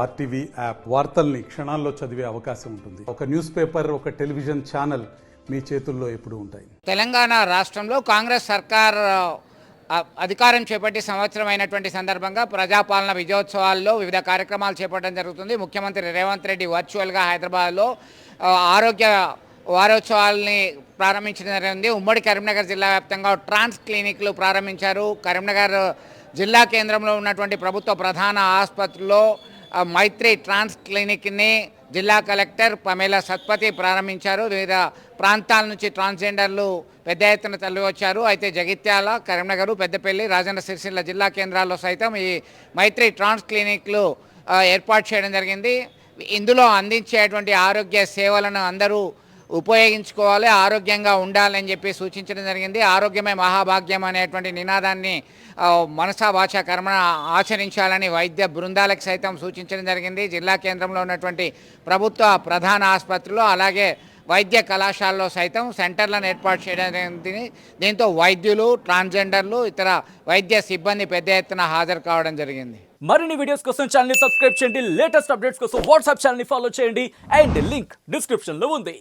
RTV app వార్తల్ని క్షణాల్లో చదివే అవకాశం ఉంటుంది. ఒక న్యూస్ పేపర్, ఒక టెలివిజన్ ఛానల్ మీ చేతుల్లో ఎప్పుడూ ఉంటాయి. తెలంగాణ రాష్ట్రంలో కాంగ్రెస్ సర్కార్ అధికారం చేపట్టి సంవత్సరం అయినటువంటి సందర్భంగా ప్రజాపాలన విజయోత్సవాల్లో వివిధ కార్యక్రమాలు చేపట్టడం జరుగుతుంది. ముఖ్యమంత్రి రేవంత్ రెడ్డి వర్చువల్గా హైదరాబాద్లో ఆరోగ్య వారోత్సవాల్ని ప్రారంభించడం జరిగింది. ఉమ్మడి కరీంనగర్ జిల్లా వ్యాప్తంగా ట్రాన్స్ క్లినిక్లు ప్రారంభించారు. కరీంనగర్ జిల్లా కేంద్రంలో ఉన్నటువంటి ప్రభుత్వ ప్రధాన ఆసుపత్రిలో మైత్రి ట్రాన్స్ క్లినిక్ని జిల్లా కలెక్టర్ పమేలా సత్పతి ప్రారంభించారు. వివిధ ప్రాంతాల నుంచి ట్రాన్స్జెండర్లు పెద్ద ఎత్తున తరలి వచ్చారు. అయితే జగిత్యాల, కరీంనగర్, పెద్దపల్లి, రాజన్న సిరిసిల్ల జిల్లా కేంద్రాల్లో సైతం ఈ మైత్రి ట్రాన్స్ క్లినిక్లు ఏర్పాటు చేయడం జరిగింది. ఇందులో అందించేటువంటి ఆరోగ్య సేవలను అందరూ ఉపయోగించుకోవాలి, ఆరోగ్యంగా ఉండాలని చెప్పి సూచించడం జరిగింది. ఆరోగ్యమే మహాభాగ్యం అనేటువంటి నినాదాన్ని మనసా వాచ కర్మణ ఆచరించాలని వైద్య బృందాలకు సైతం సూచించడం జరిగింది. జిల్లా కేంద్రంలో ఉన్నటువంటి ప్రభుత్వ ప్రధాన ఆసుపత్రిలో అలాగే వైద్య కళాశాలలో సైతం సెంటర్లను ఏర్పాటు చేయడం జరిగింది. దీంతో వైద్యులు, ట్రాన్స్జెండర్లు, ఇతర వైద్య సిబ్బంది పెద్ద ఎత్తున హాజరు కావడం జరిగింది. మరిన్ని వీడియోస్ కోసం ఛానల్ ని సబ్స్క్రైబ్ చేయండి. లేటెస్ట్ అప్డేట్స్ కోసం వాట్సాప్ ఛానల్ ని ఫాలో చేయండి. అండ్ లింక్ డిస్క్రిప్షన్ లో ఉంది.